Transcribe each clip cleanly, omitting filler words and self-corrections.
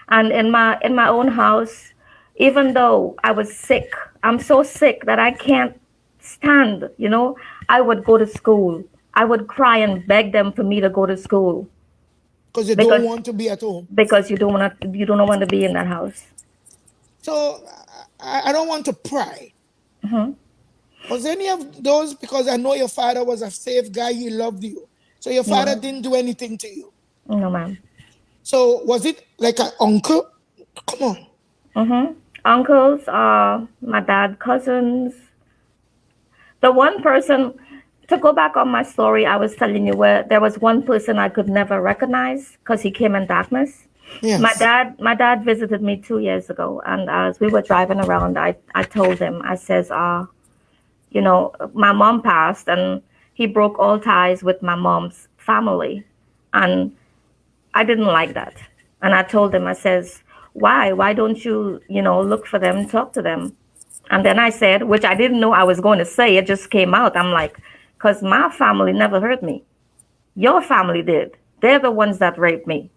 And in my own house, even though I was sick, I'm so sick that I can't stand, I would go to school. I would cry and beg them for me to go to school Because you don't because want to be at home. you don't want to be in that house. So I don't want to pry. Hmm. Was any of those, because I know your father was a safe guy, he loved you. So your father No, didn't do anything to you. no, ma'am. So was it like an uncle? Come on. Uncles, my dad, cousins. The one person, to go back on my story, I was telling you where there was one person I could never recognize because he came in darkness. My Yes. dad, my dad visited me 2 years ago, and as we were driving around, I told him, I says, my mom passed, and he broke all ties with my mom's family, and I didn't like that. And I told him, I says, why? Why don't you, look for them, talk to them? And then I said, which I didn't know I was going to say, it just came out. I'm like, because my family never hurt me. Your family did. They're the ones that raped me.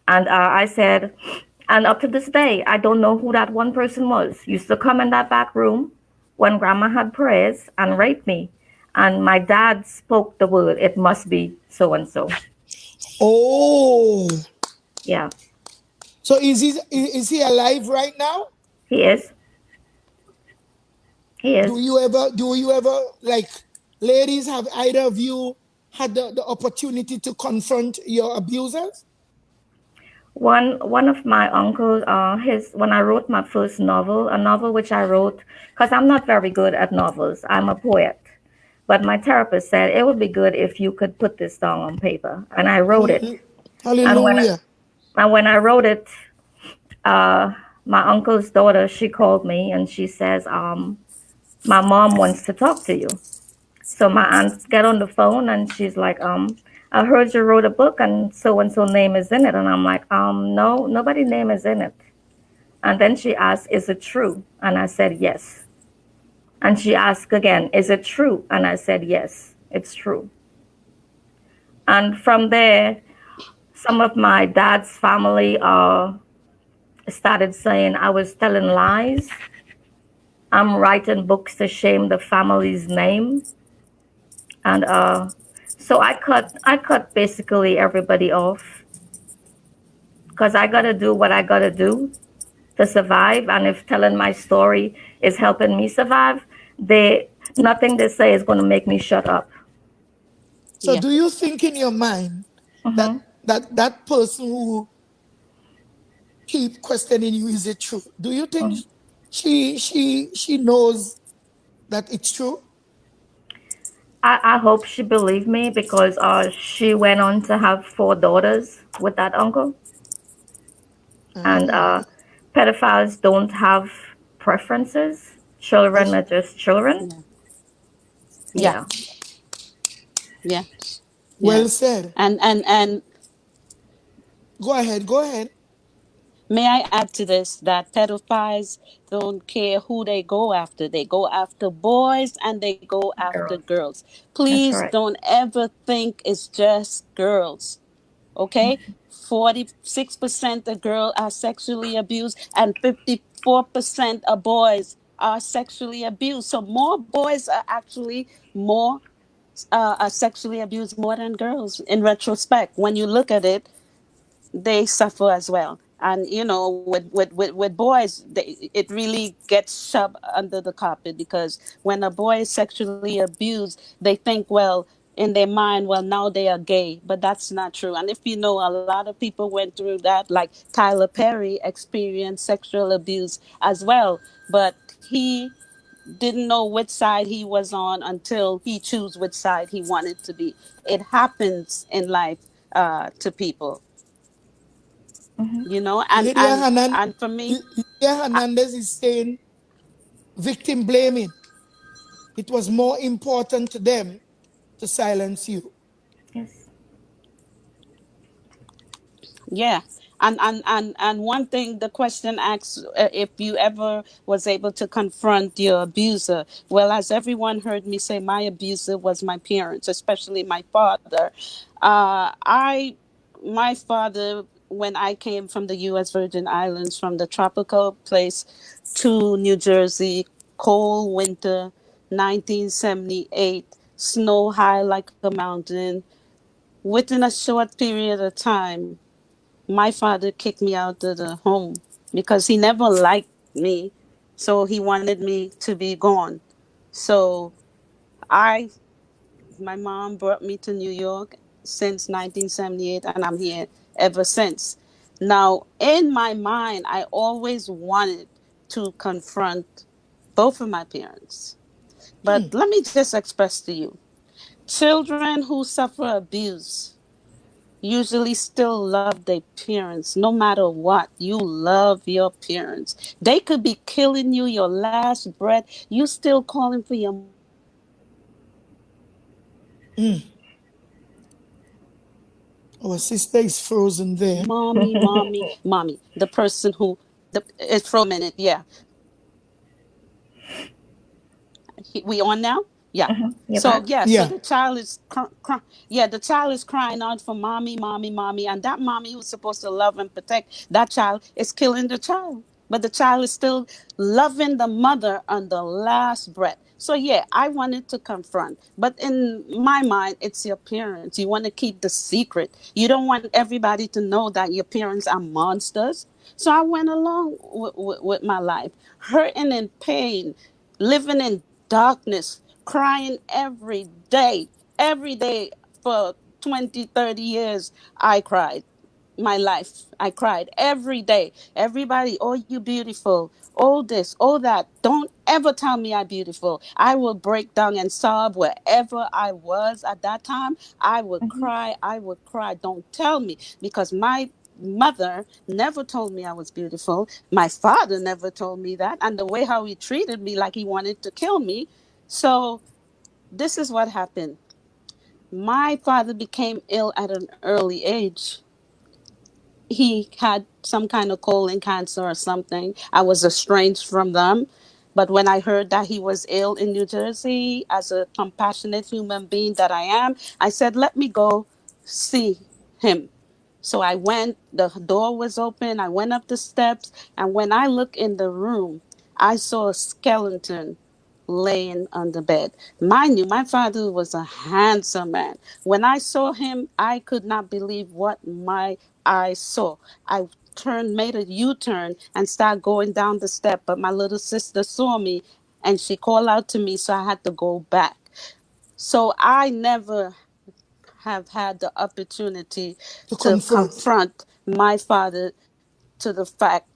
And I said, and up to this day, I don't know who that one person was. Used to come in that back room when grandma had prayers and rape me. And my dad spoke the word, it must be so and so. Oh. Yeah, So is he alive right now? he is. He Do is. you ever like, ladies, have either of you had the opportunity to confront your abusers? One of my uncles, his when I wrote my first novel, a novel which I wrote, because I'm not very good at novels. I'm a poet. But my therapist said it would be good if you could put this down on paper. And I wrote it. And Hallelujah. when I wrote it, uh, my uncle's daughter, she called me and she says, my mom wants to talk to you. So my aunt get on the phone and she's like, I heard you wrote a book and so name is in it. And I'm like, no, nobody name is in it. And then she asked, is it true? And I said, yes. And she asked again, is it true? And I said, yes, it's true. And from there, some of my dad's family started saying I was telling lies. I'm writing books to shame the family's name. And so I cut basically everybody off because I gotta do what I gotta do to survive. And if telling my story is helping me survive, they nothing they say is gonna make me shut up. So Yeah. do you think in your mind that Hmm. that person who keep questioning you, is it true? Do you think she knows that it's true? I hope she believed me because she went on to have 4 daughters with that uncle. And Ah, pedophiles don't have preferences. Children that's are just children. Yeah. Yeah. Yeah. Yeah. Yeah. well said. And Go ahead, go ahead. may I add to this that pedophiles don't care who they go after. They go after boys and they go after Girls. girls. That's Please right. don't ever think it's just girls. Okay? 46% of girls are sexually abused and 54% of boys are sexually abused. So more boys are actually more are sexually abused more than girls in retrospect. When you look at it, they suffer as well. And with boys, it really gets shoved under the carpet, because when a boy is sexually abused, they think, well, in their mind, well, now they are gay, but that's not true. And if you know, a lot of people went through that, like Tyler Perry experienced sexual abuse as well, but he didn't know which side he was on until he chose which side he wanted to be. It happens in life, to people, and Lydia Hanan, for me, Lydia Hernandez is saying victim blaming. It was more important to them to silence you. Yes. yeah. And one thing the question asks, if you ever was able to confront your abuser. Well, as everyone heard me say, my abuser was my parents, especially my father. I My father when I came from the U.S. Virgin Islands, from the tropical place to New Jersey, cold winter, 1978, snow high like a mountain. Within a short period of time, my father kicked me out of the home because he never liked me. So he wanted me to be gone. So I, my mom brought me to New York since 1978, and I'm here ever since. Now, in my mind, I always wanted to confront both of my parents. But let me just express to you, children who suffer abuse usually still love their parents no matter what. You love your parents. They could be killing you your last breath. You still calling for your mommy, mommy, mommy. Our sister is frozen there. The person who it's for a minute, yeah. We on now? Yeah. You're So back. yeah, so Yeah. the child is yeah, the child is crying out for mommy, mommy, mommy, and that mommy who's supposed to love and protect that child is killing the child. But the child is still loving the mother on the last breath. So yeah, I wanted to confront, but in my mind, it's your parents. You want to keep the secret. You don't want everybody to know that your parents are monsters. So I went along with my life, hurting and pain, living in darkness, crying every day for 20, 30 years. I cried my life. I cried every day. Everybody, oh, you beautiful. Oh, this, oh, that. Don't ever tell me I'm beautiful. I will break down and sob wherever I was at that time. I would Mhm. cry. I would cry. Don't tell me, because my mother never told me I was beautiful. My father never told me that. And the way how he treated me, like he wanted to kill me. So this is what happened. My father became ill at an early age. He had some kind of colon cancer or something. I was estranged from them. But when I heard that he was ill in New Jersey, as a compassionate human being that I am, I said, let me go see him. So I went, the door was open, I went up the steps, and when I looked in the room, I saw a skeleton laying on the bed. Mind you, my father was a handsome man. When I saw him, I could not believe what my eyes saw. I turned, made a U-turn and started going down the step, but my little sister saw me and she called out to me, so I had to go back. So I never have had the opportunity To to confront. confront my father to the fact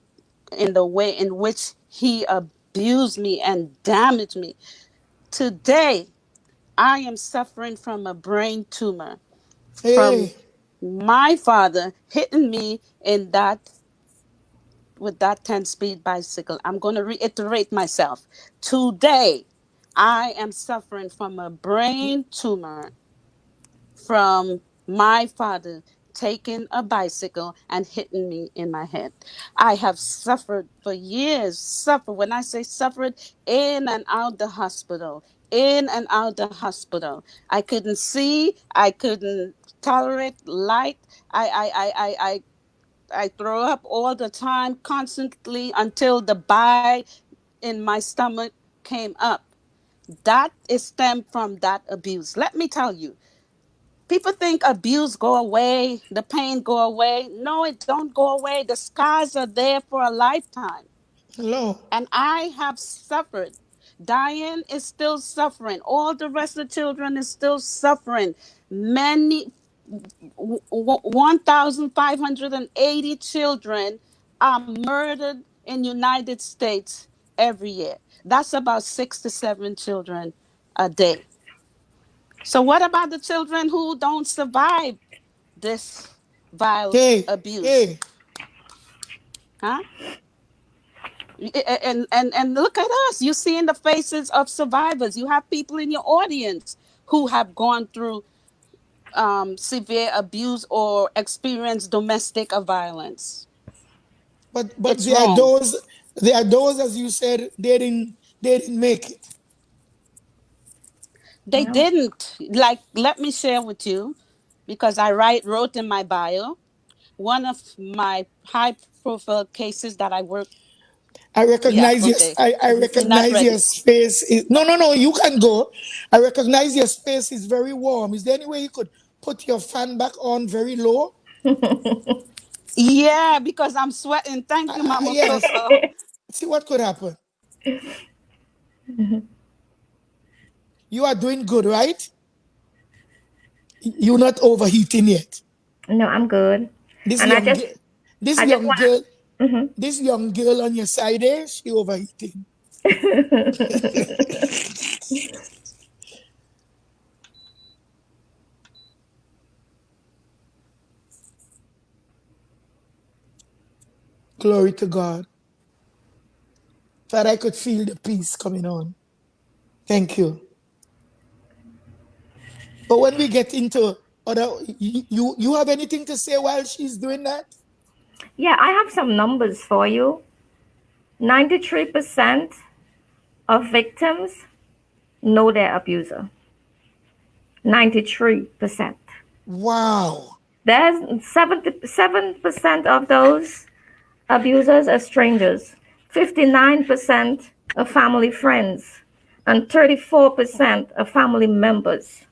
in the way in which he abused me and damaged me. Today, I am suffering from a brain tumor from Hey. my father hitting me in that with that 10-speed bicycle. I'm going to reiterate myself. Today, I am suffering from a brain tumor from my father taking a bicycle and hitting me in my head. I have suffered for years, suffered. When I say suffered, in and out the hospital, in and out the hospital. I couldn't see, I couldn't tolerate light. I throw up all the time, constantly, until the bile in my stomach came up. That is stemmed from that abuse. Let me tell you, people think abuse go away, the pain go away. No, it don't go away. The scars are there for a lifetime. Hello. And I have suffered. Diane is still suffering. All the rest of the children is still suffering. Many 1,580 children are murdered in United States every year. That's about 6 to 7 children a day. So what about the children who don't survive this vile Hey. abuse? Hey. Huh? And look at us. You see in the faces of survivors. You have people in your audience who have gone through severe abuse or experienced domestic violence. But It's wrong. there are those, as you said, they didn't make it. They Yeah. didn't. Like, let me share with you, because I wrote in my bio, one of my high profile cases that I work. I Yeah, recognize okay. I You're not recognize your ready. space. No. You can go. I recognize your space is very warm. Is there any way you could put your fan back on very low? Yeah, because I'm sweating. Thank you, Mama Yes. Coco. See what could happen. You are doing good, right? You're not overheating yet. No, I'm good. This And young girl, this I just young girl, want this young girl on your side there, she overheating. to. Glory to God. That I could feel the peace coming on. Thank you. But when we get into other, you have anything to say while she's doing that? Yeah, I have some numbers for you. 93% of victims know their abuser. 93%. Wow. There's 77% of those abusers are strangers, 59% are family friends, and 34% are family members.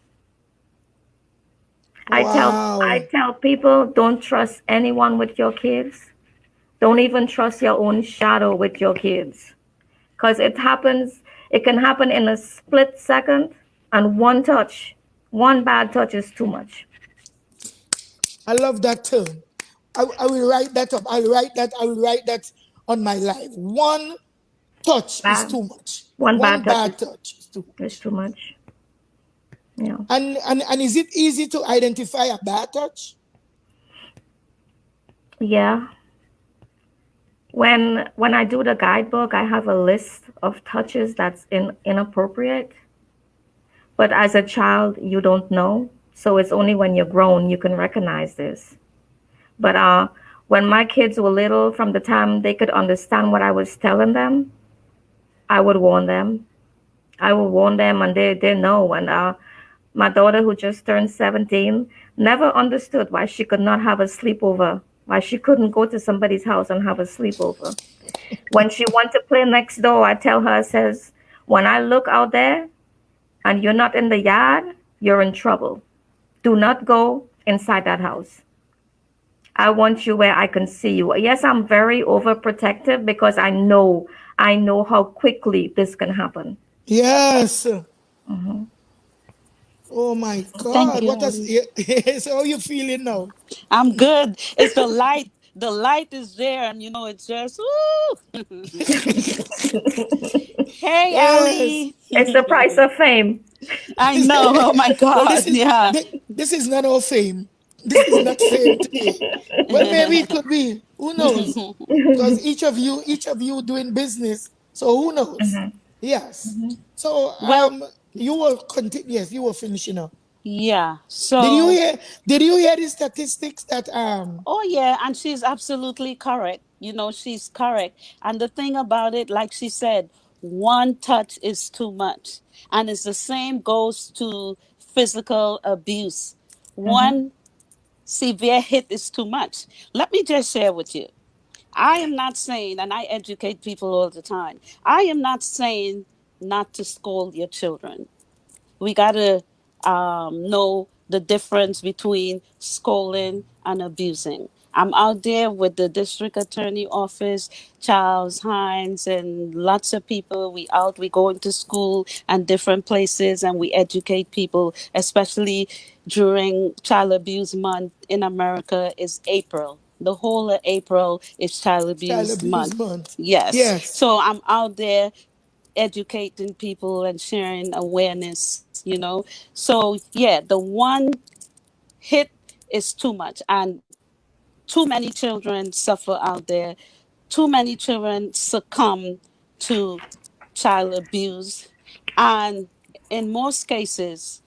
I Wow. tell people don't trust anyone with your kids. Don't even trust your own shadow with your kids. Because it can happen in a split second, and one bad touch is too much. I love that term. I will write that up. I will write that on my life. One touch is Bad, too much. one One bad touch bad touch is too is much. too much. Yeah. And is it easy to identify a bad touch? Yeah. When I do the guidebook, I have a list of touches that's inappropriate. But as a child, you don't know. So it's only when you're grown you can recognize this. But when my kids were little, from the time they could understand what I was telling them, I would warn them. I would warn them, and they know. And my daughter, who just turned 17, never understood why she could not have a sleepover, why she couldn't go to somebody's house and have a sleepover. When she went to play next door, I tell her, I says, when I look out there and you're not in the yard, you're in trouble. Do not go inside that house. I want you where I can see you. Yes, I'm very overprotective because I know how quickly this can happen. Yes. Oh my Thank God. you, What has honey. so how you feeling now? I'm good. It's the light. The light is there, and it's just woo. Hey, Yes. Ali. It's the price of fame. I know. Oh my Well, God. Yeah. this is not our fame. This is not fame today. Well, maybe it could be. Who knows? Because each of you doing business. So who knows? Yes. So Well, you will continue. Yes, you were finishing up. yeah. Did you So, hear? Did you hear the statistics that oh yeah, and she's absolutely correct. She's correct. And the thing about it, like she said, one touch is too much. And it's the same goes to physical abuse. Hmm. One severe hit is too much. Let me just share with you. I am not saying, and I educate people all the time, I am not saying not to scold your children. We got to know the difference between scolding and abusing. I'm out there with the district attorney office, Charles Hines, and lots of people. We go into school and different places, and we educate people, especially during Child Abuse Month in America is April. The whole of April is Child child Abuse abuse Month. month? Yes. Yes. So I'm out there educating people and sharing awareness. So yeah, the one hit is too much, and too many children suffer out there. Too many children succumb to child abuse, and in most cases,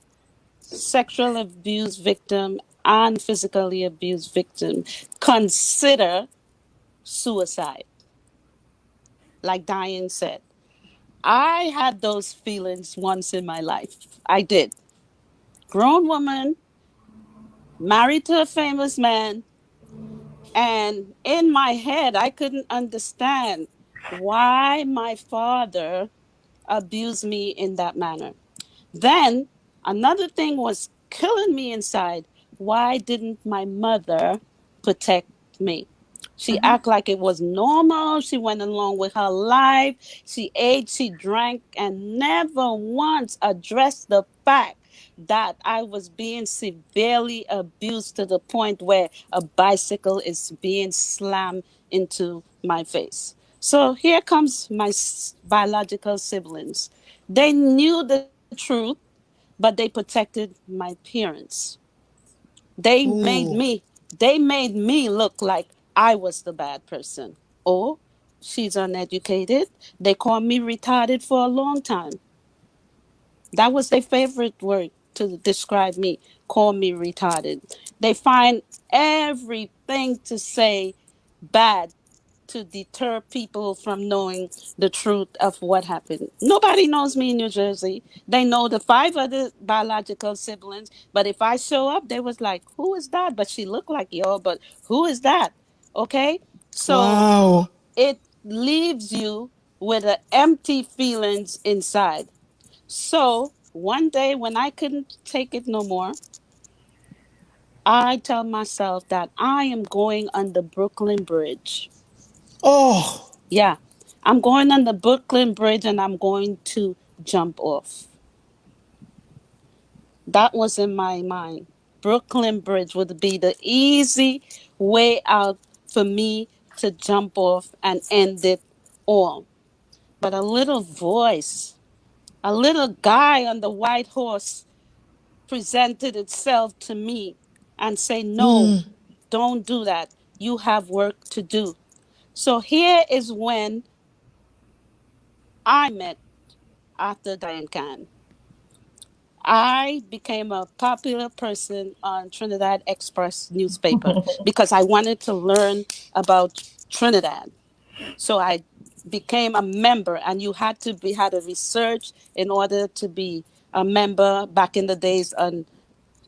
sexual abuse victim and physically abused victim consider suicide, like Diane said. I had those feelings once in my life. I did. Grown woman, married to a famous man, And in my head, I couldn't understand why my father abused me in that manner. Then another thing was killing me inside. Why didn't my mother protect me? She acted like it was normal. She went along with her life. She ate, she drank, and never once addressed the fact that I was being severely abused to the point where a bicycle is being slammed into my face. So here comes my biological siblings. They knew the truth, but they protected my appearance. They made Oh, me they made me look like I was the bad person. Oh, she's uneducated. They called me retarded for a long time. That was their favorite word to describe me. Call me retarded. They find everything to say bad to deter people from knowing the truth of what happened. Nobody knows me in New Jersey. They know the five other biological siblings, but if I show up, they was like, "Who is that?" But she looked like y'all, but who is that? Okay? So wow. it leaves you with an empty feelings inside. So one day when I couldn't take it no more, I tell myself that I am going on the Brooklyn Bridge. Oh, Yeah. I'm going on the Brooklyn Bridge and I'm going to jump off. That was in my mind. Brooklyn Bridge would be the easy way out for me to jump off and end it all. But a little voice, a little guy on the white horse presented itself to me and say, "No, don't do that. You have work to do." So here is when I met after Dianne Khan. I became a popular person on Trinidad Express newspaper because I wanted to learn about Trinidad. So I became a member, and you had to be had a research in order to be a member back in the days on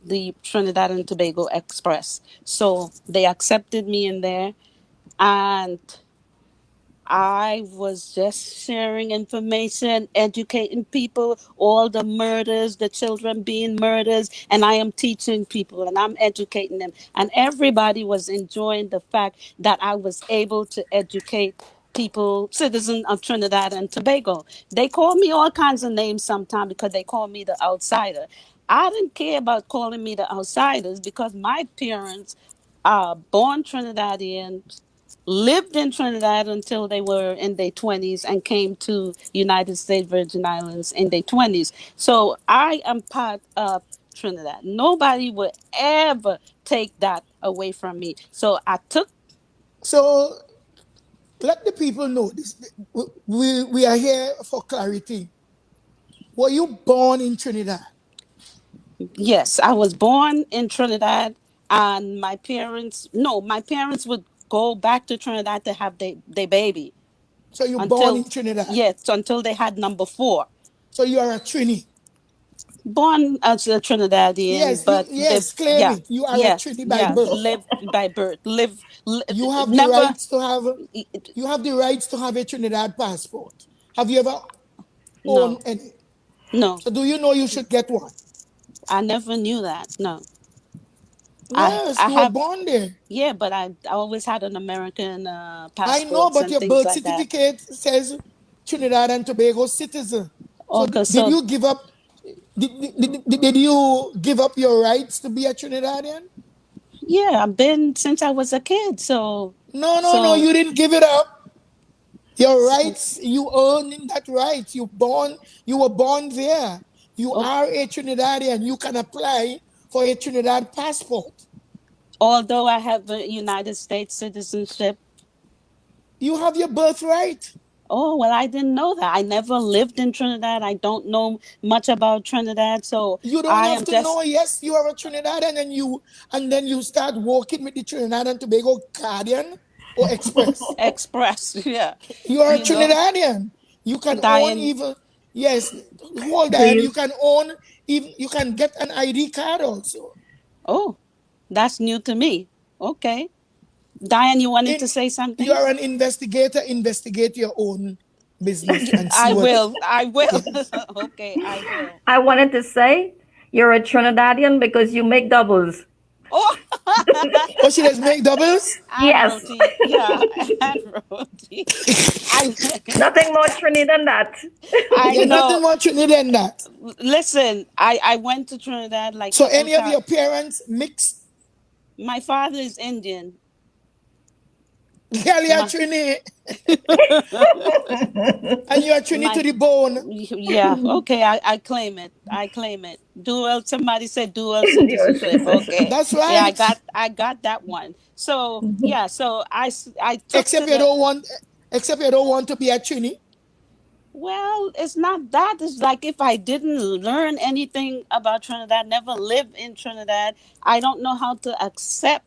the Trinidad and Tobago Express. So they accepted me in there, and I was just sharing information, educating people, all the murders, the children being murdered, and I am teaching people and I'm educating them. And everybody was enjoying the fact that I was able to educate people, citizens of Trinidad and Tobago. They call me all kinds of names sometimes because they call me the outsider. I didn't care about calling me the outsiders because my parents are born Trinidadian, lived in Trinidad until they were in their 20s and came to United States Virgin Islands in their 20s. So I am part of Trinidad. Nobody would ever take that away from me. So I took, so let the people know this. We are here for clarity. Were you born in Trinidad? yes, I was born in Trinidad, and my parents, no, my parents would go back to Trinidad to have their baby So you born until, in Trinidad. yes, until they had number four. So you are a Trini. Born as a Trinidadian, Yes, you but live, yes, claim yeah, it. You are a yes, Trini by yeah, birth. live by birth, You have the never, rights to have you have the rights to have a Trinidad passport. Have you ever no, owned any? no, So do you know you should get one? I never knew that. No, Yes, I you were have, born there. yeah, but I always had an American I know, passports but and your things birth like that. certificate says Trinidad and Tobago citizen. So Okay, did so you give up? Did you give up your rights to be a Trinidadian? yeah, I've been since I was a kid. So, No, no, no. so, You didn't give it up. Your so rights, you earn that right. You were born there. You oh, are a Trinidadian. You can apply for a Trinidad passport. although I have a United States citizenship. You have your birthright. Oh, well, I didn't know that. I never lived in Trinidad. I don't know much about Trinidad. So You don't I have am to know. just Yes, you are a Trinidadian, and then you start working with the Trinidad and Tobago Guardian or Express. expressed. Yeah. You are a You know, Trinidadian. You can own Diane. even yes. Hold Do that. you You can own even. You can get an ID card also. Oh, that's new to me. Okay. Diane, you wanted In, to say you something? are an investigator. Investigate your own business and see I what. will. I will. Yes. Okay, I will. I wanted to say you're a Trinidadian because you make doubles. Oh, Oh, she does make doubles. and Yes, roti. Yeah, and roti. I nothing more Trini than that. I Yeah, know. nothing more Trinidad than that. Listen, I went to Trinidad like So couple any of times. your parents mixed? My father is Indian. Girl, you're My Trini, and you're Trini my to the bone. yeah, okay, I claim it. I claim it. Dual somebody said dual Dual citizenship. citizenship. Okay. That's Yeah, right. I got that one. So, yeah, so I took to Except you the don't want, except you don't want to be a Trini. well, it's not that. It's like if I didn't learn anything about Trinidad, never lived in Trinidad, I don't know how to accept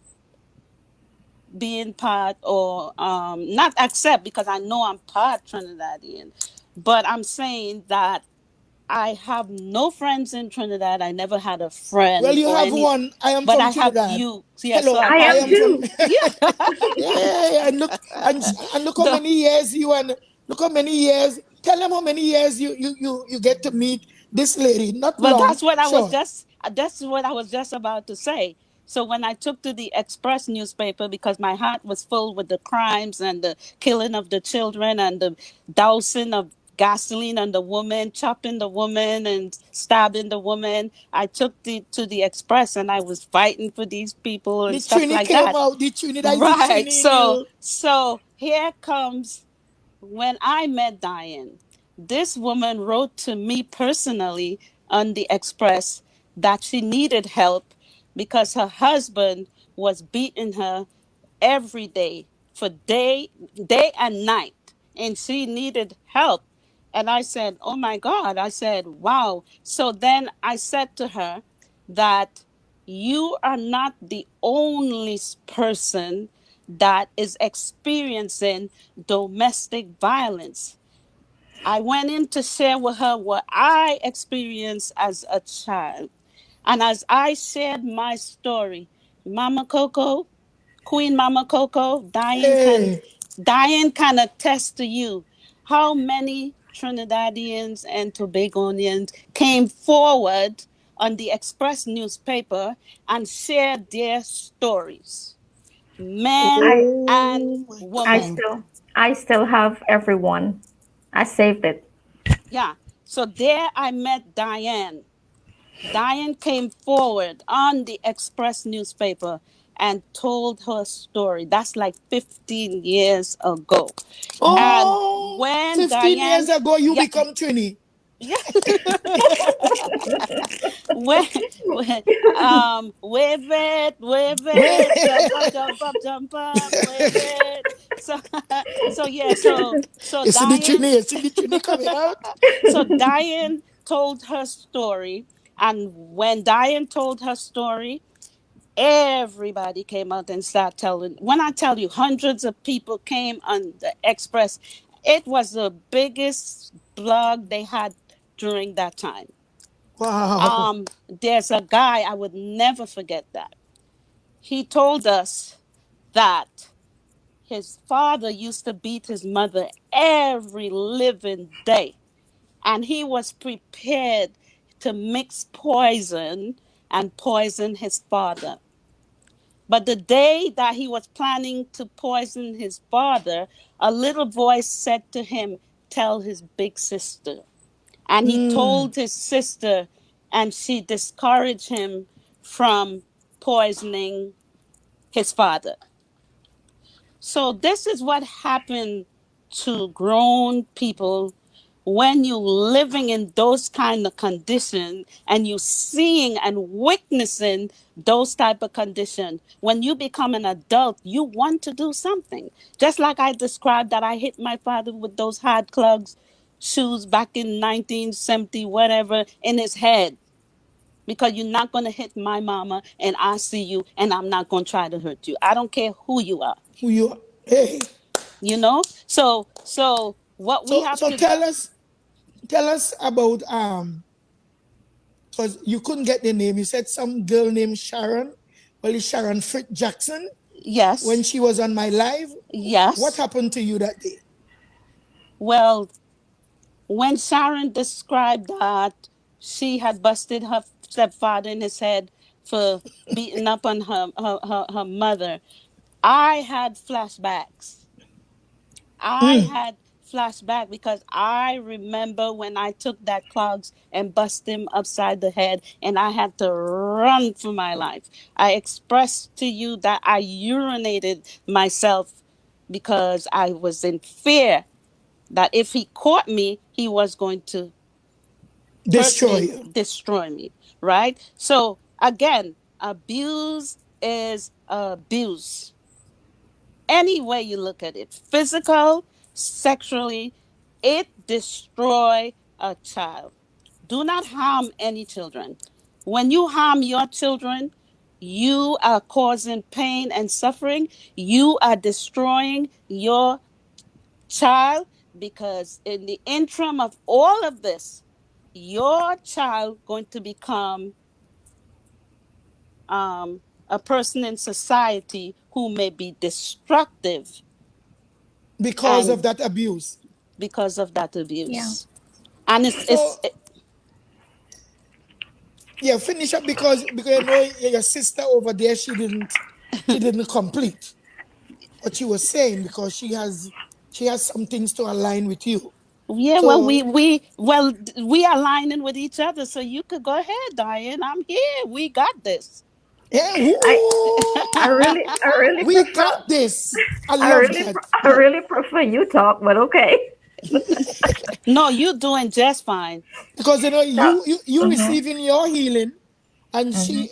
being part or not accept because I know I'm part Trinidadian. But I'm saying that I have no friends in Trinidad. I never had a Well, friend you or have any, one. I am but from I have Trinidad. you. Yeah, so Hello, I I I have am am you. from. too. Yeah. Yeah, and look how The, many years you and look how many years. Tell them how many years you get to meet this lady. Not well, long, short. that's what I was just about to say. So when I took to the Express newspaper because my heart was full with the crimes and the killing of the children and the dousing of gasoline on the woman, chopping the woman and stabbing the woman, I took to the Express and I was fighting for these people and The stuff Trini like came that. out. The Trini, that is the Right. Trini in So you. so here comes when I met Diane. This woman wrote to me personally on the Express that she needed help because her husband was beating her every day for day and night and she needed help. And I said, oh my God. I said, wow. So then I said to her that you are not the only person that is experiencing domestic violence. I went in to share with her what I experienced as a child. And as I shared my story, Mama Coco, Queen Mama Coco, Hey, Diane can attest to you how many Trinidadians and Tobagonians came forward on the Express newspaper and shared their stories, men I and oh my I women. God! still I still have everyone. I saved it. Yeah. So there I met Diane. Diane came forward on the Express newspaper and told her story. That's like 15 years ago. And Oh, when 15 years Diane, ago, you yeah, become Trini. yeah, when, when wave Wait, it, jump up, wave it. So, so yeah, so you see the Diane, Trini, you see the Trini coming out? so Diane told her story, and when Diane told her story, everybody came out and started telling. When I tell you, hundreds of people came on the Express. It was the biggest blog they had during that time. Wow. There's a guy I would never forget that. He told us that his father used to beat his mother every living day, and he was prepared to mix poison and poison his father. But the day that he was planning to poison his father, a little voice said to him, tell his big sister. And he Mm. told his sister, and she discouraged him from poisoning his father. So this is what happened to grown people when you living in those kind of conditions and you seeing and witnessing those type of conditions. When you become an adult, you want to do something. Just like I described that I hit my father with those hard clubs shoes back in 1970 whatever in his head, because you're not going to hit my mama and I see you and I'm not going to try to hurt you. I don't care who you are, Who you are? Hey. you know. So what we have So to tell us about because you couldn't get the name. You said some girl named Sharon. Well, it's Sharon Fritz Jackson. Yes. when she was on my live? What Yes. happened to you that day? Well, when Sharon described that she had busted her stepfather in his head for beating up on her mother, I had flashbacks. I Mm, had flashback because I remember when I took that clogs and bust him upside the head and I had to run for my life. I expressed to you that I urinated myself because I was in fear that if he caught me, he was going to hurt destroy me, you. destroy me, right? So again, abuse is abuse. Any way you look at it, physical, sexually, it destroy a child. Do not harm any children. When you harm your children, you are causing pain and suffering. You are destroying your child because in the interim of all of this, your child going to become a person in society who may be destructive Because of and that abuse. because of that Yeah. abuse. And So yeah, finish up because I know your sister over there, she didn't complete what you were saying because she has some things to align with you. yeah, well, So we are aligning with each other, so you could go ahead, Diane. I'm here. We got this. yeah, I woo, I really we prefer got this. I love that. I really prefer you talk, but okay. No, you're doing just fine. Because So, you mhm, receiving your healing, and mhm,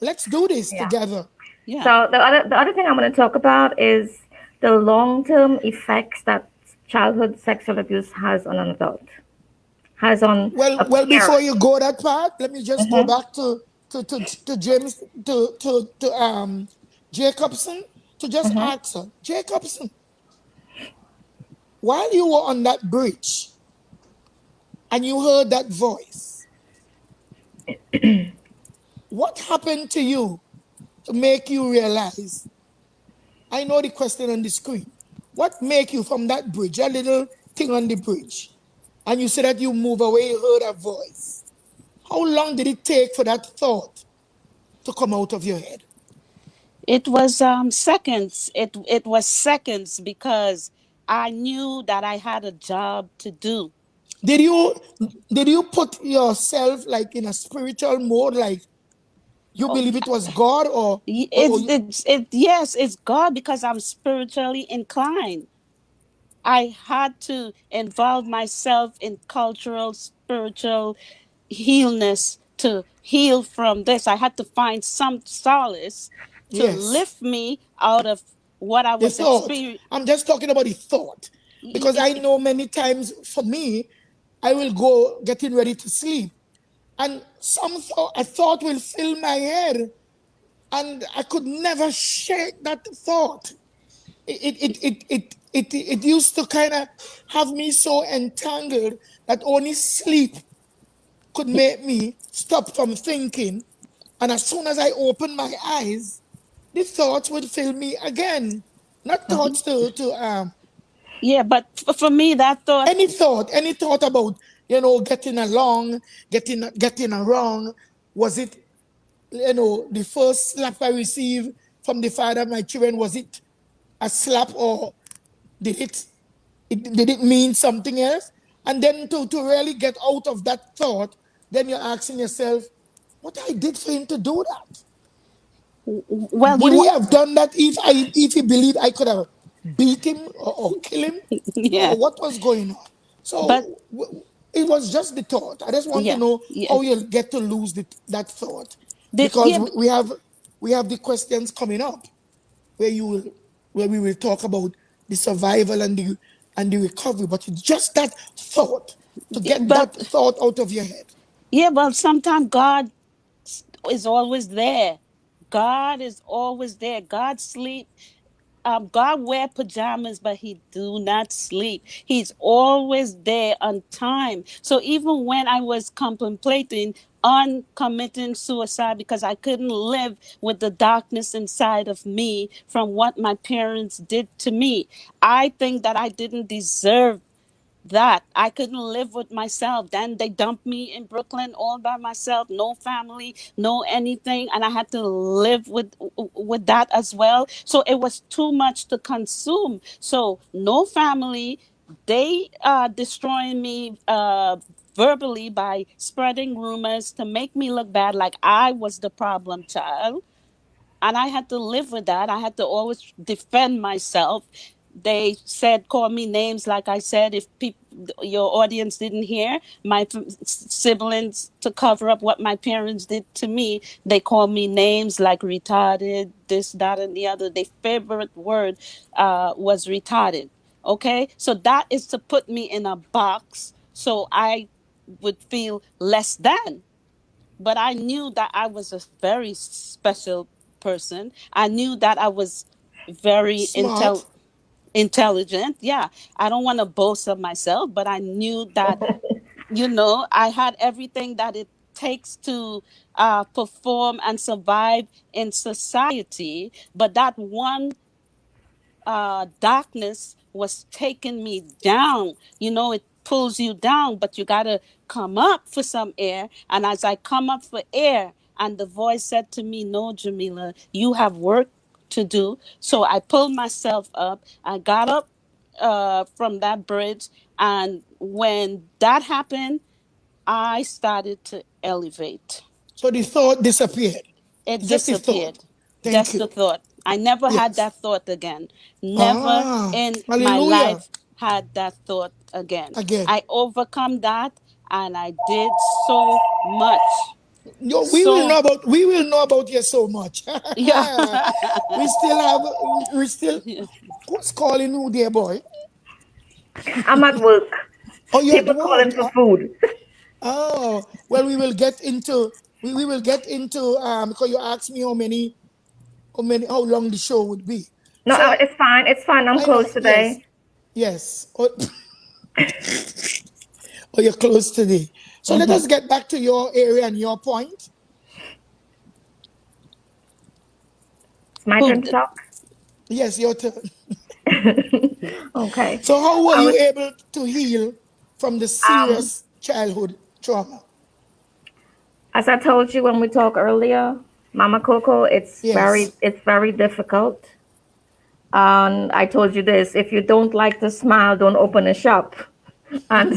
let's do this yeah. together. Yeah. So the other thing I'm going to talk about is the long-term effects that childhood sexual abuse has on an adult, has on a Well, parent. before you go that part, let me just go Mhm, back to James to Jacobson, to just mhm. ask her, Jacobson, while you were on that bridge and you heard that voice, what happened to you to make you realize? I know the question on the screen. What make you from that bridge, a little thing on the bridge, and you said that you move away, you heard a voice? How long did it take for that thought to come out of your head? It was seconds. It was seconds because I knew that I had a job to do. Did you did you put yourself like in a spiritual mode, like you Oh, believe it was God, or yes, it's God because I'm spiritually inclined. I had to involve myself in cultural, spiritual healness to heal from this. I had to find some solace to yes, lift me out of what I the was thought? experiencing. I'm just talking about the thought because I know many times for me, I will go getting ready to sleep, and a thought will fill my head, and I could never shake that thought. It used to kind of have me so entangled that only sleep could make me stop from thinking. And as soon as I open my eyes, the thoughts would fill me again. Not Mhm. thoughts to Yeah, but for me, that thought, any thought about getting along, getting around. Was it the first slap I received from the father of my children? Was it a slap, or did it mean something else? And then to really get out of that thought, then you're asking yourself, what I did for him to do that? well, Would he have done that if he believed I could have beat him, or kill him, yeah, or what was going on? but So it was just the thought. I just want to yeah, know yeah, how you get to lose that thought, because yeah, we have the questions coming up where you will where we will talk about the survival and the recovery. But it's just that thought, to get but that thought out of your head. yeah, but sometimes God is always there. God is always there. God sleep. God wear pajamas, but he do not sleep. He's always there on time. So even when I was contemplating on committing suicide because I couldn't live with the darkness inside of me from what my parents did to me, I think that I didn't deserve that. I couldn't live with myself. Then they dumped me in Brooklyn all by myself, no family, no anything, and I had to live with that as well. So it was too much to consume. So no family. They destroying me verbally by spreading rumors to make me look bad, like I was the problem child, and I had to live with that. I had to always defend myself. They said, call me names, like I said. If people, your audience didn't hear, my siblings, to cover up what my parents did to me, they call me names like retarded, this, that, and the other. Their favorite word was retarded. Okay, so that is to put me in a box so I would feel less than. But I knew that I was a very special person. I knew that I was very Smart. intelligent. Yeah, I don't want to boast of myself, but I knew that, I had everything that it takes to perform and survive in society. But that one darkness was taking me down. It pulls you down, but you got to come up for some air. And as I come up for air, and the voice said to me, no, Jahmela, you have work to do. So I pulled myself up. I got up from that bridge. And when that happened, I started to elevate. So the thought disappeared. It Just the thought. disappeared. Thank That's you. the thought. I never had Yes. that thought again. Never Ah, in my hallelujah. life had that thought again. Again. I overcome that, and I did so much. No, So we will know about you so much. yeah. we still have we still who's calling who there, boy? I'm at work. Oh, you're at People calling work. for food. Oh, well, we will get into because you asked me how long the show would be. No, So it's fine. It's fine. I'm I know, closed yes, today. yes. Oh, oh, you're close today. So let us Hmm. get back to your area and your point. It's my Who? turn to talk. Yes, your turn. Okay. So how were I you was, able to heal from the um, serious childhood trauma? as I told you when we talked earlier, Mama Coco, Yes. it's very difficult. And I told you this: if you don't like to smile, don't open a shop. And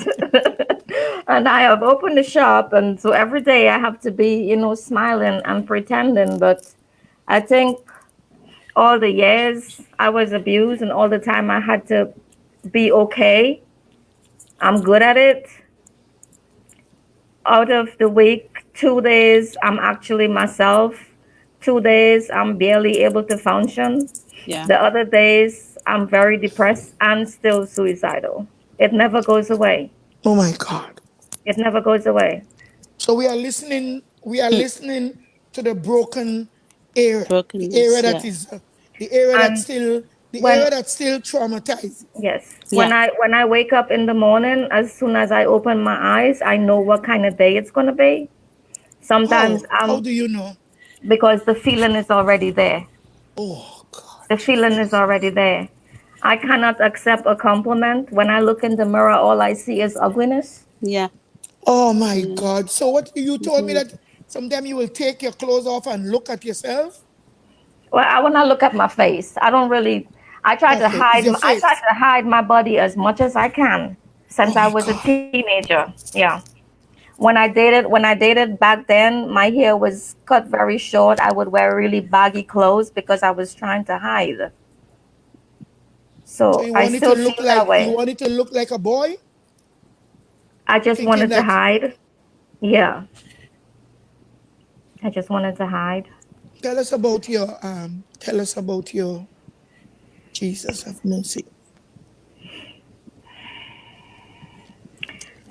and I have opened a shop, and so every day I have to be, smiling and pretending. But I think all the years I was abused, and all the time I had to be okay. I'm good at it. Out of the week, 2 days I'm actually myself. 2 days I'm barely able to function. Yeah. The other days I'm very depressed and still suicidal. It never goes away. Oh my God. It never goes away. So we are listening to the broken area, the area Brokenness. that Yeah. is the area that And still the when area that still traumatizes. yes, Yeah. when I wake up in the morning, as soon as I open my eyes, I know what kind of day it's gonna be. Sometimes How do you know? because the feeling is already there. Oh God, The feeling is Jesus. already there. I cannot accept a compliment. When I look in the mirror, all I see is ugliness. Yeah. Oh my Yeah. God. So what you told me Hmm. that sometime you will take your clothes off and look at yourself? Well, when I look at my face, I don't really. Okay, it's your I try face. to hide my body as much as I can Oh since I my was a God. teenager. Yeah. When I dated back then, my hair was cut very short. I would wear really baggy clothes because I was trying to hide. So So I still feel that you way. wanted to look like a boy? I just Thinking wanted to that hide. Yeah, I just wanted to hide. tell us about your Jesus have mercy.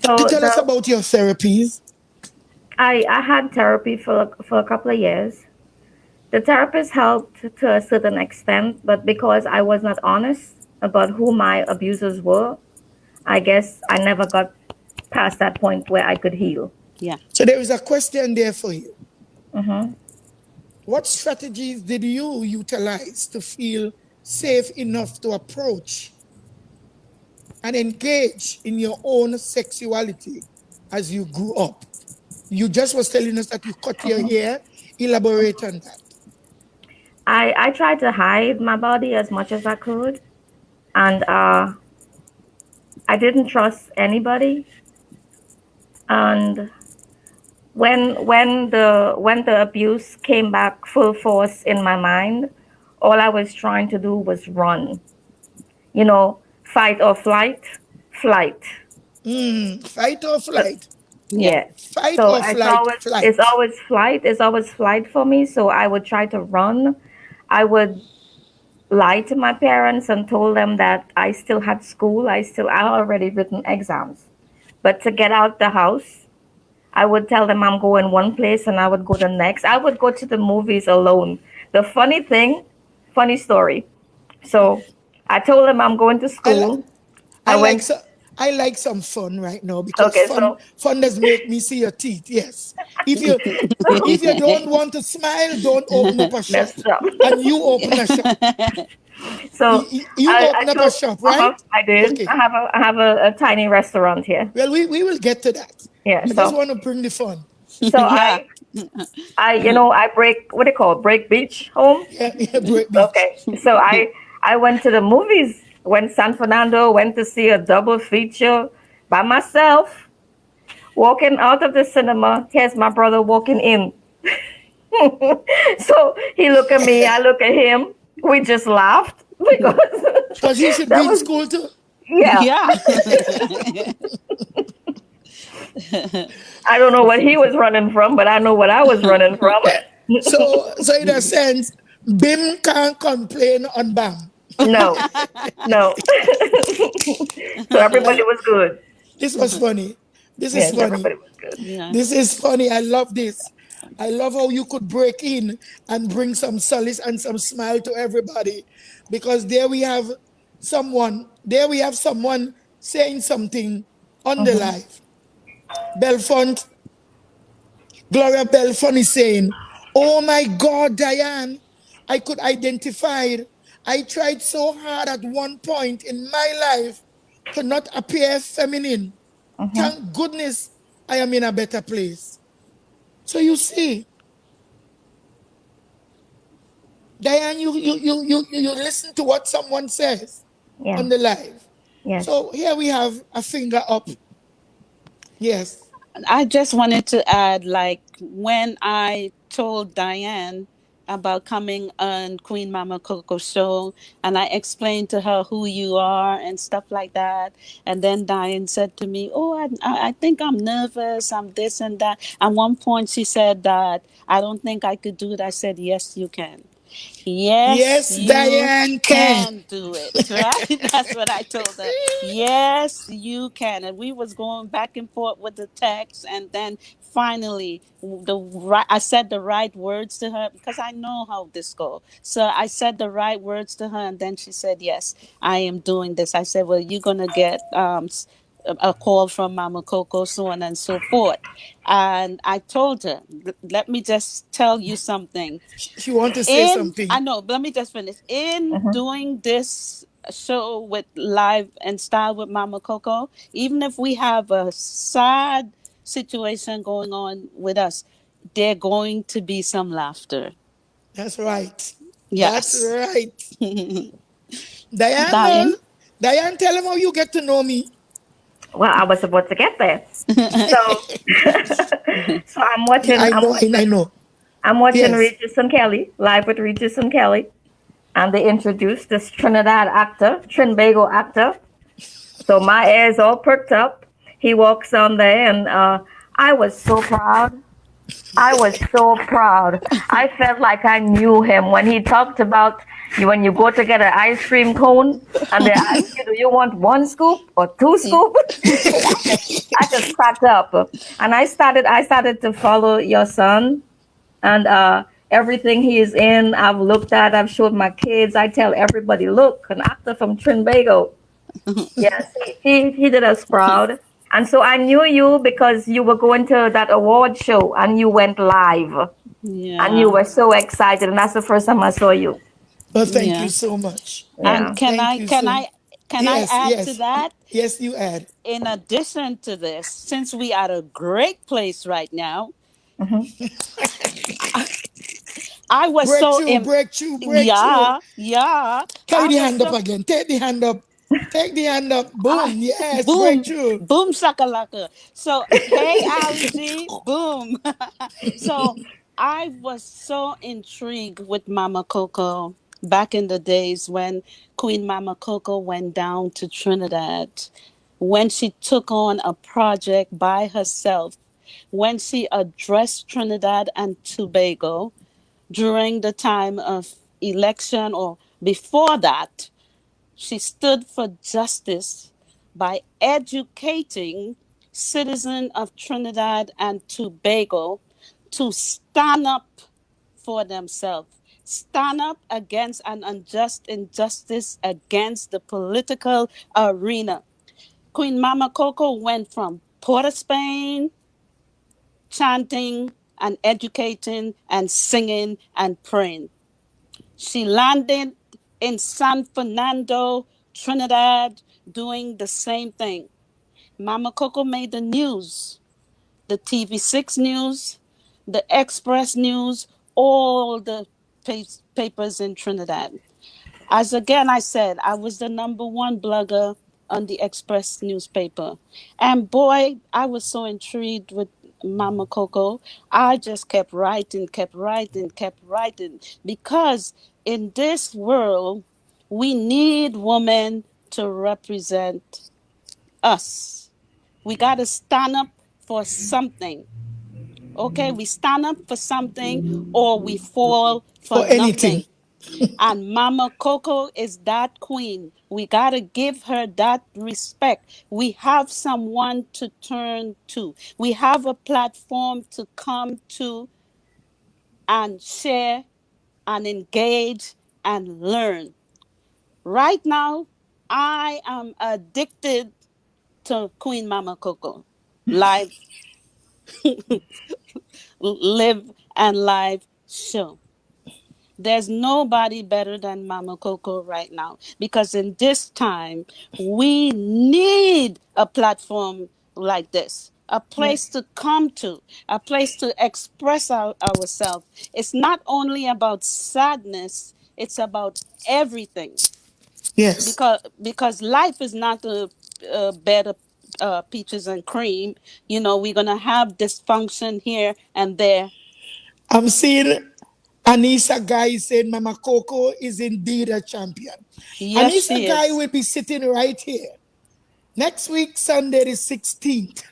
So Tell us about your therapies. I had therapy for a couple of years. The therapist helped to a certain extent, but because I was not honest about who my abusers were, I guess I never got past that point where I could heal. Yeah. So there is a question there for you. Hmm. What strategies did you utilize to feel safe enough to approach and engage in your own sexuality as you grew up? You just was telling us that you cut your hair. Elaborate on that. I tried to hide my body as much as I could, and I didn't trust anybody. And when the abuse came back full force in my mind, all I was trying to do was run. You know, fight or flight, flight. Fight or So, flight. Yeah. yeah. Fight So or flight. it's Flight. always flight. It's always flight for me. So I would try to run. I would lie to my parents and told them that I still had school. I already written exams. But to get out the house, I would tell them I'm going one place and I would go the next. I would go to the movies alone. The funny thing, funny story. So I told them I'm going to I like. school. I I like went, so. I like some fun right now because okay, fun does make me see your teeth. Yes. If you if you don't want to smile, don't open up a shop. messed up. And you open a shop. So You I open up a told, shop, right? I did. Okay. I have a tiny restaurant here. Well, we will get to that. Yeah. I just want to bring the fun. So Yeah. I break, what do you call it? Break beach home. Yeah, yeah, Break Beach. Okay. So I went to the movies. Went San Fernando. Went to see a double feature by myself. Walking out of the cinema, here's my brother walking in. So he looked at me. I look at him. We just laughed because Because he should that be in was, school too. yeah. Yeah. I don't know what he was running from, but I know what I was running from. So in a sense, Bim can't complain on Bam. No, no. So everybody was good. This was funny. This is Yes, funny. everybody was good. Yeah. This is funny. I love this. I love how you could break in and bring some solace and some smile to everybody. Because there we have someone saying something on the Hmm. live. Belfont, Gloria Belfont is saying, "Oh my God, Dianne, I could identify it. I tried so hard at one point in my life to not appear feminine. Hmm. Thank goodness I am in a better place." So you see, Dianne, you listen to what someone says Yeah. on the live. Yes. So here we have a finger up. Yes. I just wanted to add, like, when I told Dianne about coming on Queen Mama Coco show, and I explained to her who you are and stuff like that, and then Dianne said to me, "Oh, I think I'm nervous. I'm this and that." At one point, she said that I don't think I could do it. I said, "Yes, you can. Yes, Yes, you Dianne can. can do it." Right? That's what I told her. Yes, you can. And we was going back and forth with the text, and then finally I said the right words to her because I know how this go. So I said the right words to her, and then she said, "Yes, I am doing this." I said, "Well, you're gonna get a call from Mama Coco, so on and so forth." And I told her, "Let me just tell you something. She want to say In I something. know, but let me just finish. In Hmm. doing this show with Live and Style with Mama Coco, even if we have a sad situation going on with us, there going to be some laughter. That's right. That's Yes. right. Diane Diane. knows. Diane, tell him how you get to know me. Well, I was about to get there. So, so I know, I know. I'm watching Yes. Regis and Kelly live with Regis and Kelly, and they introduced this Trinidad actor, Trinbago actor. So my ears all perked up. He walks on there, and I was so proud. I was so proud. I felt like I knew him when he talked about when you go to get an ice cream cone and they ask you, do you want one scoop or two scoops? I just cracked up, and I started to follow your son, and everything he is in, I've looked at, I've showed my kids. I tell everybody, look, an actor from Trinbago. Yes, he did us proud. And so I knew you because you were going to that award show and you went live and you Yeah. were so excited. And that's the first time I saw you. Well, thank you Yeah. so much. And Yeah. Thank you so much. can I Yes, add to yes, that? yes, you add. In addition to this, since we are at a great place right now, Hmm. I was so Breakthrough, breakthrough, breakthrough. yeah, yeah. Carry I the was hand up so again. Take the hand up. Take the hand up. I Boom. Yes, boom, breakthrough. boom shakalaka. So hey Ali G, boom. So I was so intrigued with Mama Coco back in the days when Queen Mama Coco went down to Trinidad, when she took on a project by herself, when she addressed Trinidad and Tobago during the time of election or before that. She stood for justice by educating citizens of Trinidad and Tobago to stand up for themselves, stand up against an unjust injustice against the political arena. Queen Mama Coco went from Port of Spain, chanting and educating and singing and praying. She landed in San Fernando, Trinidad, doing the same thing. Mama Coco made the news, the TV6 news, the Express news, all the papers in Trinidad. As again I said, I was the number one blogger on the Express newspaper. And boy, I was so intrigued with Mama Coco. I just kept writing, kept writing, kept writing. Because in this world, we need women to represent us. We got to stand up for something. Okay, we stand up for something or we fall for For anything. nothing. And Mama Coco is that queen. We got to give her that respect. We have someone to turn to, we have a platform to come to and share and engage and learn. Right now, I am addicted to Queen Mama Coco. Live, live, and live show. There's nobody better than Mama Coco right now because in this time, we need a platform like this, a place Yes. to come to, a place to express ourselves. It's not only about sadness, it's about everything Yes. because life is not a bed of peaches and cream. You know, we're going to have dysfunction here and there. I'm seeing Anissa Guy saying Mama Coco is indeed a champion. Yes, Anissa she Guy is. will be sitting right here next week, Sunday the 16th.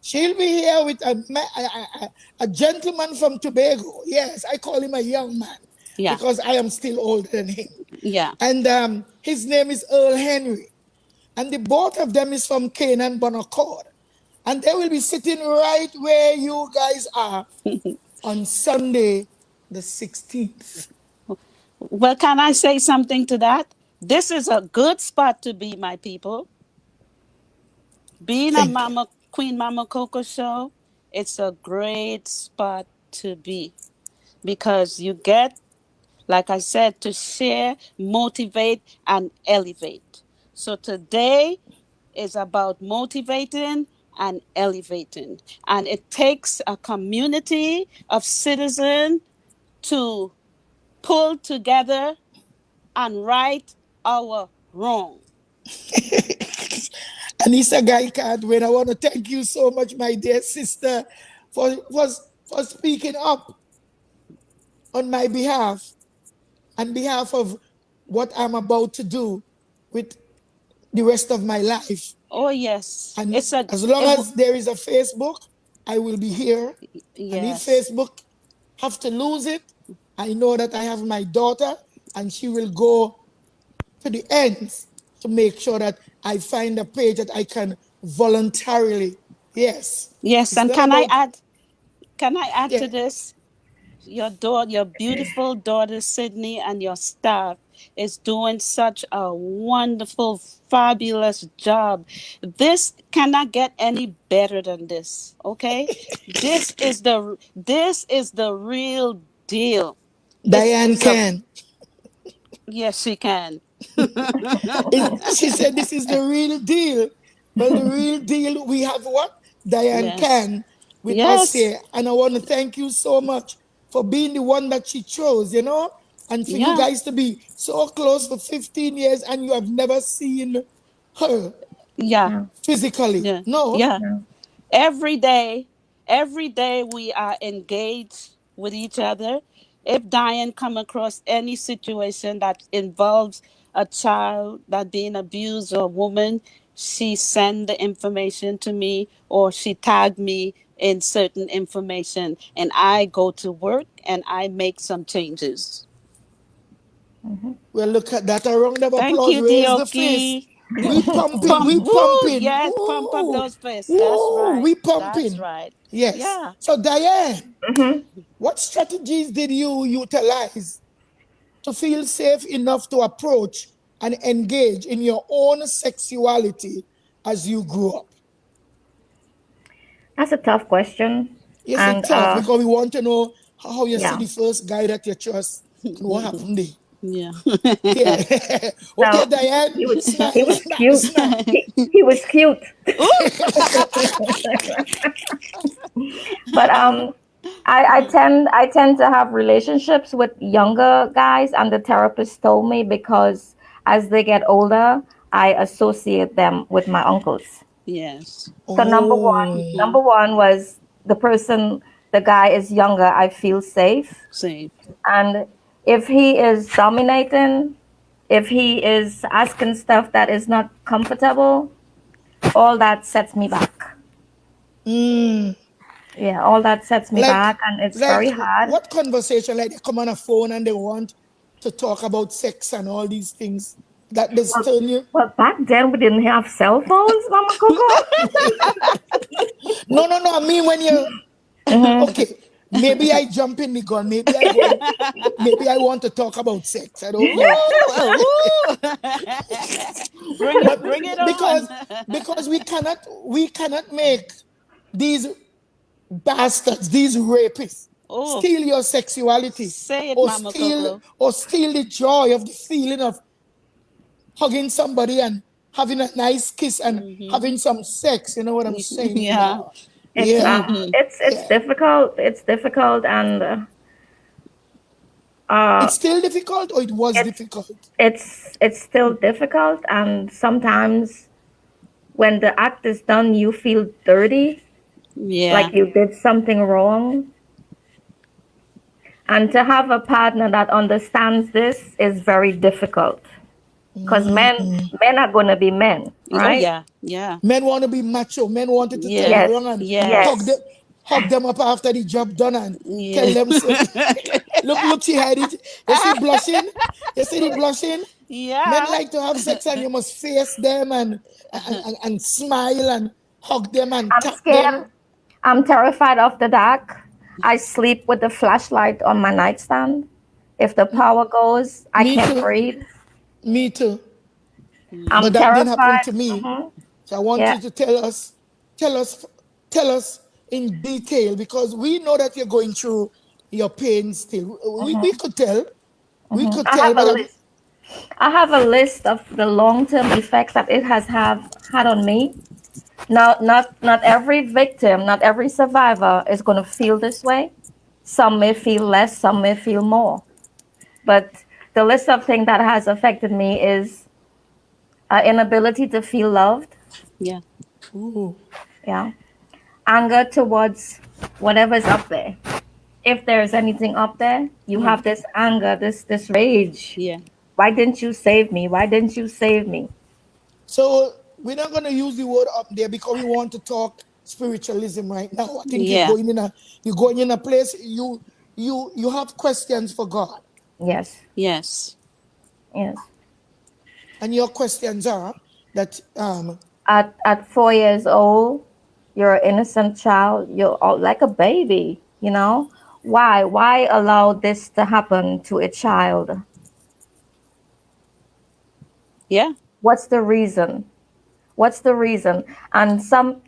She'll be here with a gentleman from Tobago. Yes, I call him a young man Yeah, because I am still older than him. yeah. And his name is Earl Henry. And the both of them is from Canaan Bonaccord. And they will be sitting right where you guys are on Sunday, the 16th. Well, can I say something to that? This is a good spot to be, my people. Being a Thank you. Mama Queen Mama Coco show, it's a great spot to be because you get, like I said, to share, motivate, and elevate. So today is about motivating and elevating, and it takes a community of citizens to pull together and right our wrong. Anissa Guy Cadwin, I want to thank you so much, my dear sister, for speaking up on my behalf, on behalf of what I'm about to do with the rest of my life. Oh yes, And it's a as long it. as there is a Facebook, I will be here. And if Yes, Facebook have to lose it, I know that I have my daughter and she will go to the ends to make sure that I find a page that I can voluntarily. Yes. yes, It's and not about, can I add yeah, to this? Your daughter, your beautiful daughter Sydney, and your staff is doing such a wonderful, fabulous job. This cannot get any better than this. Okay, this is the real deal. This Diane is a can. Yes, she can. She said this is the real deal. Well, the real deal, we have what? Diane Yes, can with us yes, here. And I want to thank you so much for being the one that she chose, and for you yeah, guys to be so close for 15 years and you have never seen her yeah, Yeah. physically. yeah, No. yeah. Yeah. every day every day we are engaged with each other. If Diane come across any situation that involves a child that being abused or a woman, she send the information to me or she tag me in certain information, and I go to work and I make some changes. Well, look at that. A round of Thank applause. you, Raise the fist. Dioki. We pumping. Pump, We woo, pumping. yes, pump up Woo. those fists. That's Woo. right. We That's pumping. right. Yes. Yeah. So, Diane, Mhm. what strategies did you utilize to feel safe enough to approach and engage in your own sexuality as you grew up? That's a tough question. Yes, And it's tough because we want to know how you see yeah. the first guy that you trust and what happened there. Yeah. Yeah. Okay, So Diane, he was he smile, was smile, cute. smile. He was cute. But I tend to have relationships with younger guys, and the therapist told me because as they get older, I associate them with my uncles. Yes. So number one, Oh. Mm-hmm. number one was the guy is younger, I feel safe. Same. And if he is dominating, if he is asking stuff that is not comfortable, all that sets me back. Mm. Yeah, all that sets me Like, back, and it's like, very hard. what conversation? Like, they come on a phone and they want to talk about sex and all these things that this Well, turn you. well, back then we didn't have cell phones, Mama Coco. No, no, no. I mean, when you Hmm. okay, maybe I jump in the gun. Maybe I go in. Maybe I want to talk about sex. I don't know. Woo! Bring it, But bring it on. because we cannot make these bastards, these rapists, Oh, steal your sexuality say it, or Mama steal Coco. or steal the joy of the feeling of hugging somebody and having a nice kiss and Mm-hmm. having some sex. You know what I'm saying? Yeah. No. It's Yeah. Mm-hmm. it's Yeah. difficult. It's difficult, and uh, It's still difficult or it was it's difficult? it's still difficult, and sometimes when the act is done, you feel dirty, Yeah. like you did something wrong. And to have a partner that understands this is very difficult because Mm. men are going to be men, Oh, right? yeah. Yeah. Men want to be macho. Men wanted to turn Yes. Yes, around and yes. hug them, Yes. hug them up after the job done and tell Yeah. them, say, look, she had it. You see blushing? You see the blushing? Men Yeah. like to have sex and you must face them and smile and hug them and I'm tap them. scared. I'm terrified of the dark. I sleep with the flashlight on my nightstand. If the power goes, I Me can't too. breathe. Me too. I'm But that didn't happen terrified. to me. Hmm. So I want Yeah. you to tell us, tell us in detail because we know that you're going through your pain still. We Hmm. could tell. We Hmm. could tell, but I have a list of the long-term effects that it has have had on me. Now, not every victim, not every survivor is going to feel this way. Some may feel less, some may feel more. But the list of things that has affected me is inability to feel loved. Yeah. ooh, Yeah, anger towards whatever's up there. If there's anything up there, you Yeah. have this anger, this rage. Yeah. Why didn't you save me? Why didn't you save me? so we're not gonna use the word up there because we want to talk spiritualism right now. I think Yeah. you're going in a place you have questions for God. Yes, Yes. yes. And your questions are that At 4 years old, you're an innocent child. You're all, like a baby. You know, Why allow this to happen to a child? Yeah. What's the reason? What's the reason? And some,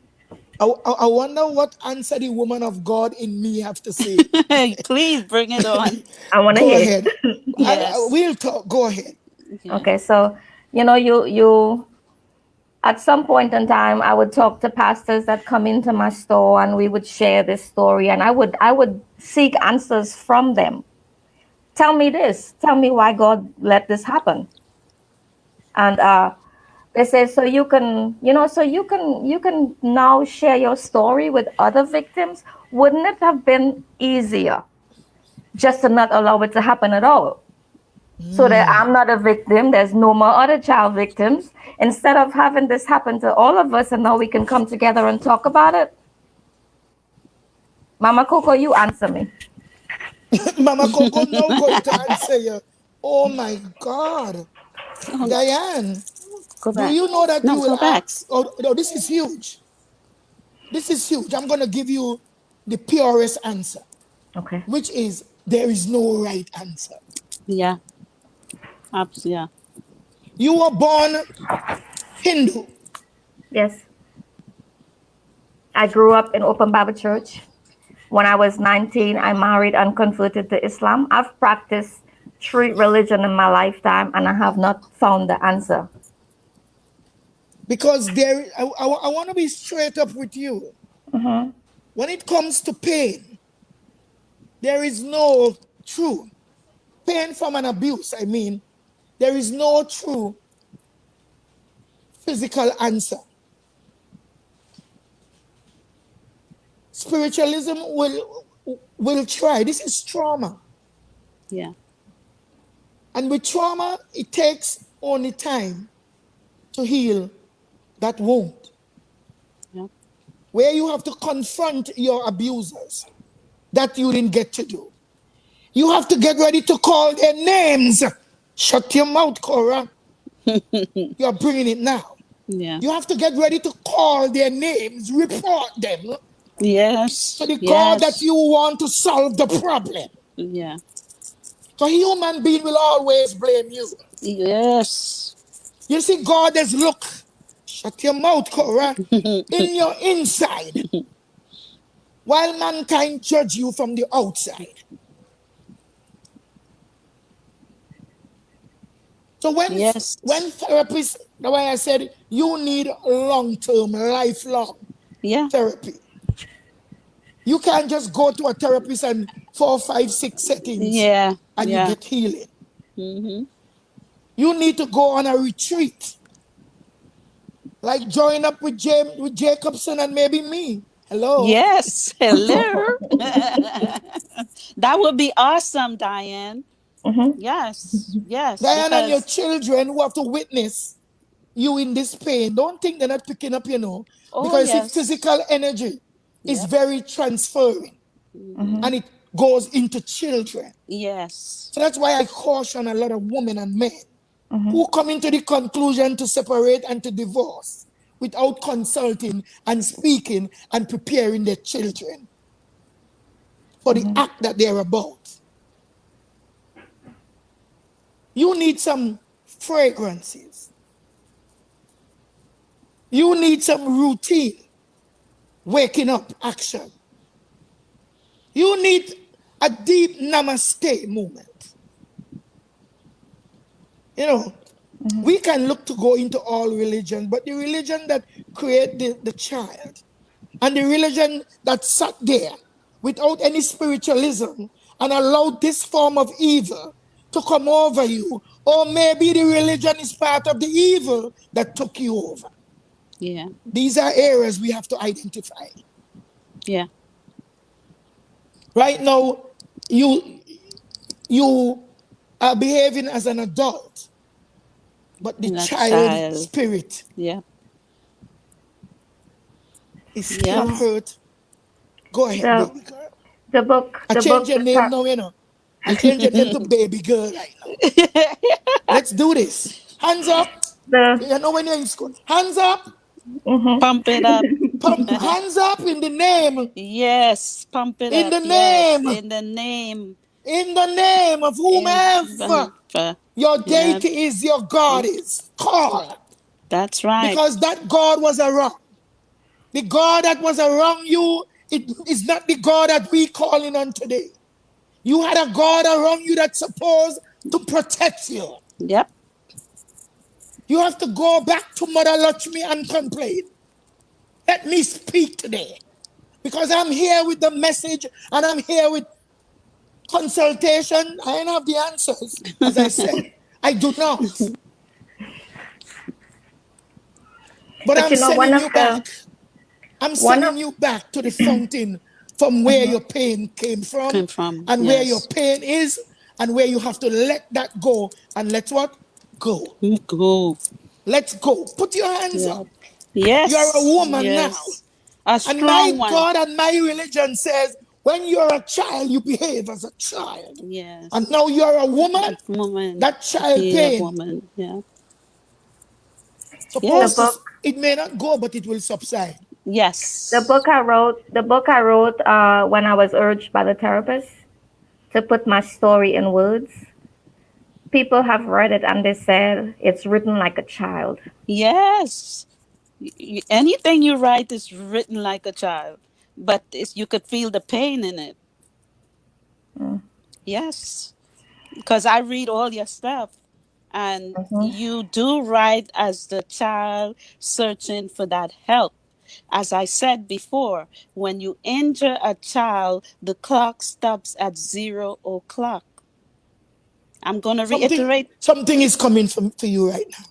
I wonder what answer the woman of God in me have to say. Please bring it on. I want to Go hear ahead. it. Yes. We'll talk. Go ahead. Yeah. Okay, so you at some point in time, I would talk to pastors that come into my store, and we would share this story, and I would seek answers from them. Tell me this. Tell me why God let this happen. And they say, so you can, so you can now share your story with other victims. Wouldn't it have been easier just to not allow it to happen at all? So that I'm not a victim, there's no more other child victims. Instead of having this happen to all of us, and now we can come together and talk about it. Mama Coco, you answer me. Mama Coco now going to answer you. Oh my God. Oh, Diane, go do back. you know that No, you will go back. ask? Oh, no, this is huge. This is huge. I'm going to give you the purest answer, Okay. which is there is no right answer. Yeah. Yeah. You were born Hindu. Yes. I grew up in Open Bible Church. When I was 19, I married and converted to Islam. I've practiced three religions in my lifetime, and I have not found the answer. Because I want to be straight up with you. When it comes to pain, there is no true pain from an abuse. I mean, there is no true physical answer. Spiritualism will try. This is trauma. Yeah. And with trauma, it takes only time to heal that wound. Yeah. Where you have to confront your abusers that you didn't get to do. You have to get ready to call their names. Shut your mouth, Cora. You're bringing it now. Yeah. You have to get ready to call their names, report them to Yes. the God that Yes. you want to solve the problem. Yeah. So human being will always blame you. Yes. You see, God has look. Shut your mouth, Cora. In your inside, while mankind judge you from the outside. So when Yes. therapists, the way I said, you need long-term, lifelong Yeah. therapy. You can't just go to a therapist and 4, 5, 6 settings Yeah. and you Yeah. get healing. Mm-hmm. You need to go on a retreat, like join up with Jacobson and maybe me. Hello. Yes. Hello. That would be awesome, Diane. Hmm. Yes. Yes. Diane and your Because, children who have to witness you in this pain, don't think they're not picking up, oh, because you see, yes. physical energy is Yep. very transferring Mm-hmm. and it goes into children. Yes. So that's why I caution a lot of women and men Hmm. who come into the conclusion to separate and to divorce without consulting and speaking and preparing their children for the Hmm. act that they're about. You need some fragrances. You need some routine, waking up action. You need a deep namaste moment. You know, we can look to go into all religion, but the religion that create the child and the religion that sat there without any spiritualism and allowed this form of evil to come over you, or maybe the religion is part of the evil that took you over. Yeah. These are areas we have to identify. Yeah. Right now, you you are behaving as an adult, but the And a child child. spirit Yeah. is still Yes. hurt. Go ahead, The baby girl. the book I the change book your name now, I change your name to baby girl right now. Let's do this. Hands up. the You know when you're in school. Hands up. mhm. Pump it up. Pump hands up in the name, Yes, pump it in up. the Yes, name, in the name of in whomever your yeah, deity is, your God yeah, is. Call. that's right. Because that God was around. The God that was around you, it is not the God that we calling on today. You had a God around you that's supposed to protect you. Yep. You have to go back to Mother Lakshmi and complain. Let me speak today. Because I'm here with the message and I'm here with consultation. I don't have the answers, as I said. I do not. But But I'm you know, sending you back. I'm one of sending you back to the fountain from where your pain came from Came from, and where your yes. pain is and where you have to let that go and let what? Go. Go. Let's go. Put your hands Yeah. up. You're a Yes. woman now. Yes. A And my strong one. God and my religion says when you're a child, you behave as a child. And Yes. now you're a A woman, woman. that child Be a pain. woman. Yeah. the Supposed to, book, Yes. it may not go, but it will subside. Yes. the book I wrote when I was urged by the therapist to put my story in words. People have read it and they said it's written like a child. Yes. Anything you write is written like a child, but you could feel the pain in it. Mm. Yes. Because I read all your stuff, and Mhm. you do write as the child searching for that help. As I said before, when you injure a child, the clock stops at 0 o'clock. I'm going to Something, reiterate. something is coming for you right now.